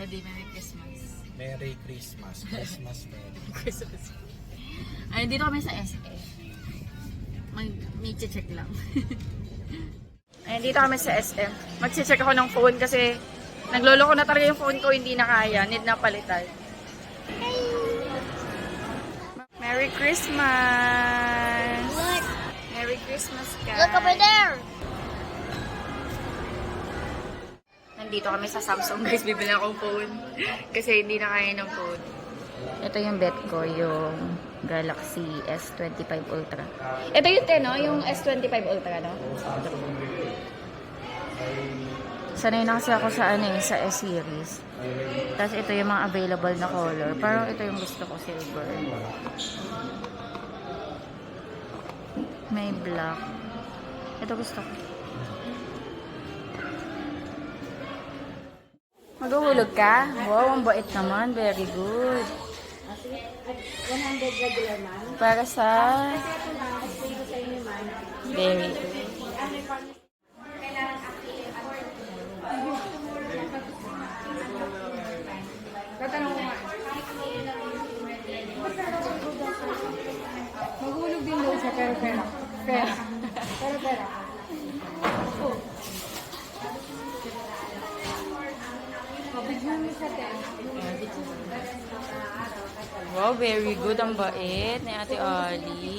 Adi, Merry Christmas. Merry Christmas. Christmas, Merry. Christmas. Ay, dito kami sa SM. Mag-check lang. Ay, dito kami sa SM. Mag-check ako ng phone kasi nagloloko na talaga yung phone ko, hindi na kaya. Need na palitan. Merry Christmas! Look! Merry Christmas, guys! Look over there! Nandito kami sa Samsung, guys. Bibili akong phone. Kasi hindi na kaya ng phone. Ito yung bet ko, yung Galaxy S25 Ultra. Ito yung 10, no? Yung S25 Ultra, no? Sanay na kasi ako sa ano eh, sa S-series. Tapos ito yung mga available na color. Parang ito yung gusto ko, silver. May black. Ito gusto ko. Maghuhulog ka? Wow, ang bait naman. Very good. 100 regular man. Para sa... Kasi ito na, kasi ito sa inyo man. Very good. Tatanong ko nga. Maghulog din daw siya, pero pera. Pera. Pero pera. Pabigyan mo sa ten. Wow, very good. Ang bait ni Ate Ali.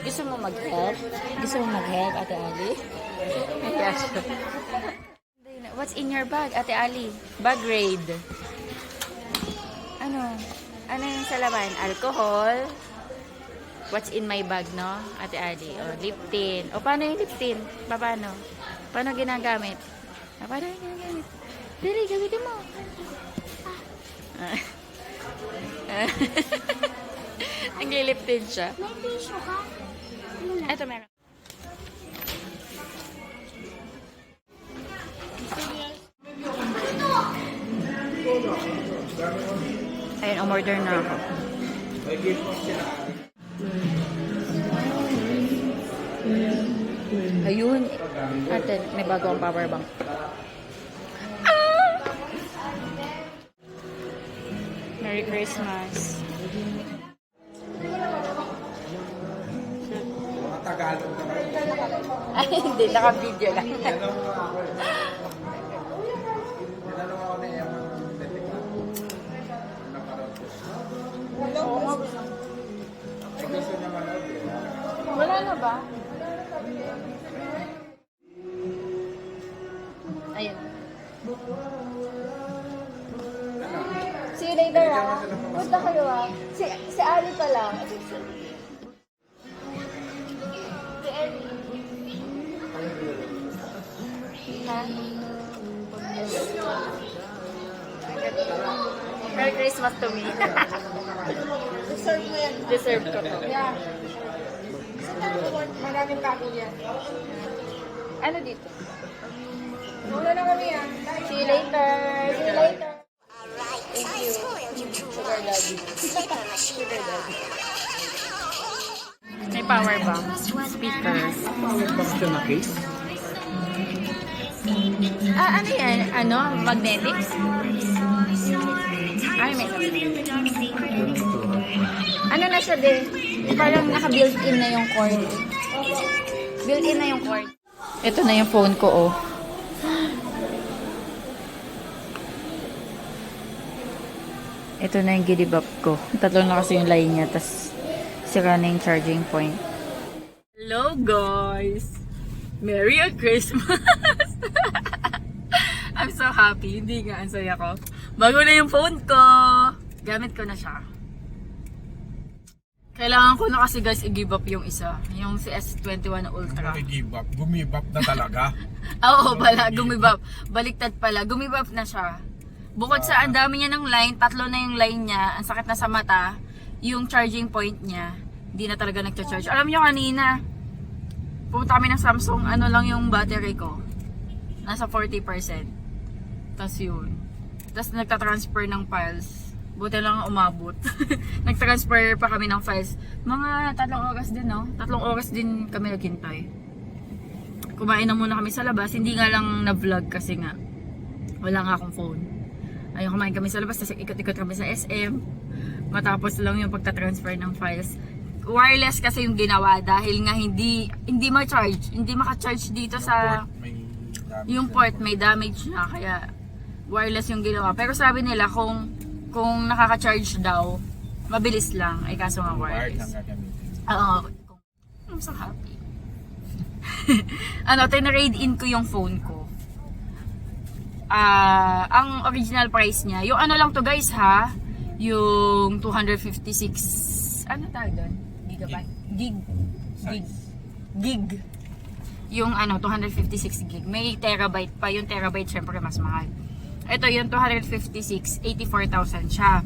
Gusto mo mag-help? Gusto mo mag-help, Ate Ali? Yes. What's in your bag, Ate Ali? Bag raid. Ano? Ano yung sa laman? Alcohol. What's in my bag, no? Ate Ali. O, lip tint. O, paano yung lip tint? Paano? Paano ginagamit? Paano yung ginagamit? Dali, gamitin mo. Nag-lip tint siya. May tissue ka? Ito meron. Ayun, umorder na ako. Ayun. Ate, may bago ang power bank. Merry Christmas. Mga Tagalog naman. Ay, hindi. Naka-video lang. Tinanong ako na yung tetika. Naparot ko. Ay, gusto niya manood eh. Wala na ba? Ayun. See you later, ah. Punta kayo, ah. Si Ali pa lang. Si Ali. Ha? Merry Christmas to me. Deserve mo yan. Deserve ko to. Yeah. Maraming kago yan. Ano dito? Muna na kami yan. See you later. See you later. Thank you. Sugar daddy. Sugar daddy. May power bank. Speakers. Power bank siya na case? Ah, ano yan? Ano? Magnetics? Ay, may... Ano na siya din? Parang naka-built-in na yung cord. Built-in na yung cord. Ito na yung phone ko, oh. Ito na yung gidibap ko. Tatlo na kasi yung line niya, tas sira na yung charging point. Hello, guys! Merry Christmas! I'm so happy. Hindi nga, ang saya ko. Bago na yung phone ko. Gamit ko na siya. Kailangan ko na kasi guys i-give up yung isa. Yung si S21 Ultra. Give up. Gumibap na talaga. Oo pala, gumibap. Baliktad pala, gumibap na siya. Bukod sa ang dami niya ng line, tatlo na yung line niya, ang sakit na sa mata, yung charging point niya, hindi na talaga nagcha-charge. Alam niyo kanina, pumunta kami ng Samsung, ano lang yung battery ko. Nasa 40%. Tapos yun. Tapos nagtatransfer ng files. Buti lang umabot. Nagtransfer pa kami ng files. Mga 3 oras din, no? 3 oras din kami naghintay. Kumain na muna kami sa labas. Hindi nga lang na-vlog kasi nga wala nga akong phone. Ayun, kumain kami sa labas, tapos ikot-ikot kami sa SM. Matapos lang yung pagta-transfer ng files. Wireless kasi yung ginawa dahil nga hindi ma-charge. Hindi maka-charge dito sa May damage yung na. port, may damage na kaya wireless yung ginawa. Pero sabi nila kung nakaka-charge daw, mabilis lang. Ay kaso nga Wired wireless. ang gagamitin. Oo. I'm so happy. Tinarade in ko yung phone ko. Ang original price niya, yung lang to guys ha, yung 256, ano tawag doon? Gigabyte? Gig. Yung 256 gig. May terabyte pa. Yung terabyte syempre mas mahal. Ito yung 256, 84,000 siya.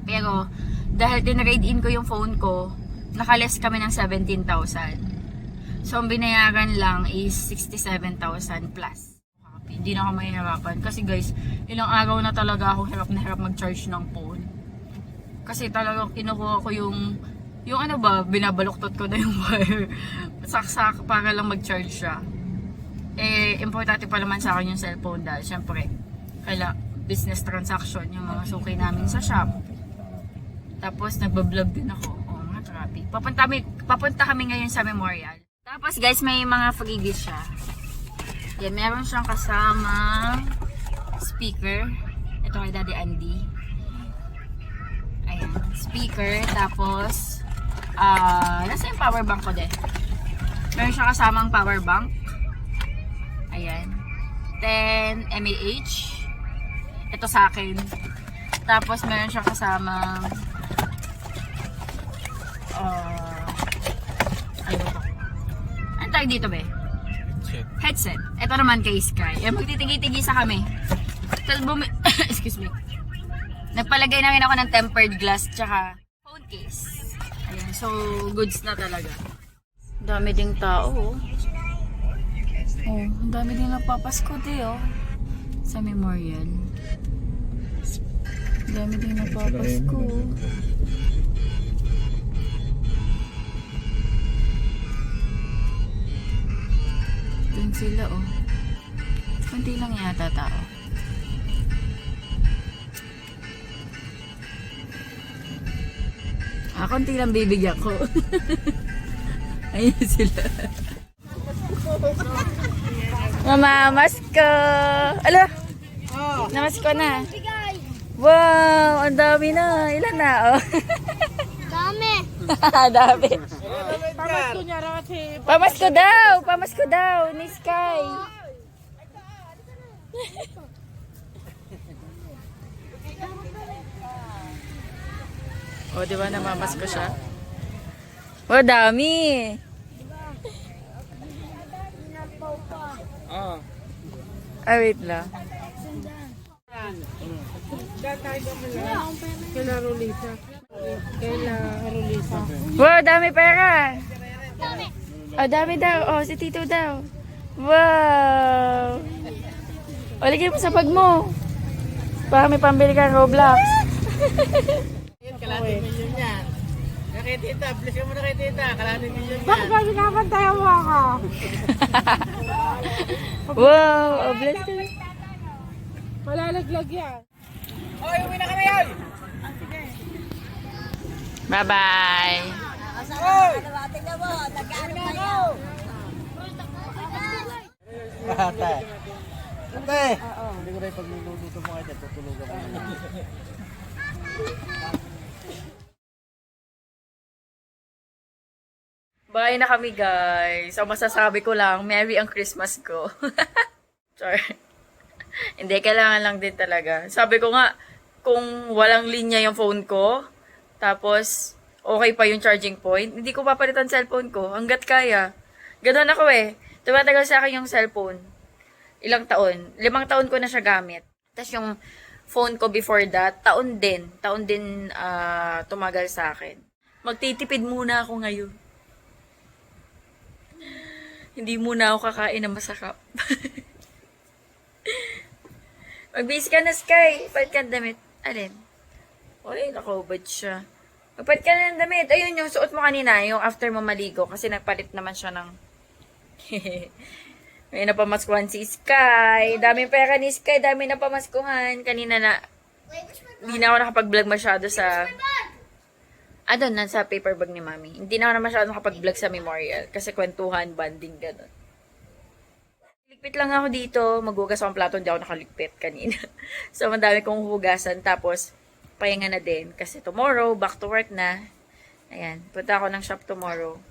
Pero, dahil tinrade in ko yung phone ko, nakaless kami ng 17,000. So, ang binayaran lang is 67,000 plus. Hindi na ako mahihirapan. Kasi guys, ilang araw na talaga ako hirap na hirap mag-charge ng phone. Kasi talagang kinukuha ko yung binabaluktot ko na yung wire. Saksak para lang mag-charge siya. Importante pa naman sa akin yung cellphone dahil syempre, business transaction, yung mga sukay namin sa shop. Tapos nagbablog din ako. Mga traffic. Papunta kami ngayon sa Memorial. Tapos guys, may mga freebies siya. Yan, meron siyang kasamang speaker. Ito kay Daddy Andy. Ayan, speaker. Tapos, nasa yung power bank ko din. Meron siyang kasamang power bank. Ayan. 10 mAh. Ito sa akin. Tapos, meron siyang kasamang ano to? Ano tawag dito be? Headset. Ito naman kay Sky. Magtitigi-tigi sa kami. Tapos excuse me. Nagpalagay na rin ako ng tempered glass tsaka phone case. Ayan. So, goods na talaga. Dami ding tao. Ang dami ding nagpapasko sa Memorial. Dami ding nagpapasko. Doon sila kunti lang yata tao. Kunti lang bibigyan ko. Ayun sila. Mamamasko! Ala! Namasko na. Wow! Ang dami na. Ilan na? Dami. Dami. Pamasko niya raw si... Pamasko daw! Pamasko daw! Ni Sky! Di ba namamasko siya? Dami! Wait lang. Kaila Rolita. Dami pera! Dami daw. Si Tito daw. Wow! Lagyan mo sa bag mo. Para may pambili ka Roblox. Kalating milyon yan. Kay tita, bless ka muna kay tita. Kalating milyon yan. Bakit ba ginakantayan mo ako? Wow! Bless ka. Malalaglag yan. Oy, uwi na ka na yan! Bye-bye! Ate! Ate! Hindi ko na yung pagluluto mo kayo. Tutulugan mo na. Bye na kami guys. So masasabi ko lang, Merry ang Christmas ko. Char. Hindi, kailangan lang din talaga. Sabi ko nga, kung walang linya yung phone ko, tapos okay pa yung charging point, hindi ko papalitan cellphone ko hanggat kaya. Ganun ako Tumatagal sa akin yung cellphone. Ilang taon. 5 taon ko na siya gamit. Tapos yung phone ko before that, taon din tumagal sa akin. Magtitipid muna ako ngayon. Hindi muna ako kakain ng masarap. Mag-busy ka na, Sky. Palit ka ng damit. Alin? Uy, nakahubad siya. Magpalit ka na ng damit. Ayun yung suot mo kanina, yung after mo maligo. Kasi nagpalit naman siya ng... May napamaskuhan si Sky. Daming pera ni Sky. Dami na pamaskuhan. Kanina na, hindi na ako nakapag-vlog masyado sa... doon, nasa paper bag ni Mami. Hindi na ako na masyado nakapag-vlog sa memorial. Kasi kwentuhan, banding, gano'n. Ligpit lang ako dito. Maghugas akong plato. Hindi ako nakaligpit kanina. So, madami kong hugasan. Tapos, pahinga na din. Kasi tomorrow, back to work na. Ayan. Punta ako ng shop tomorrow.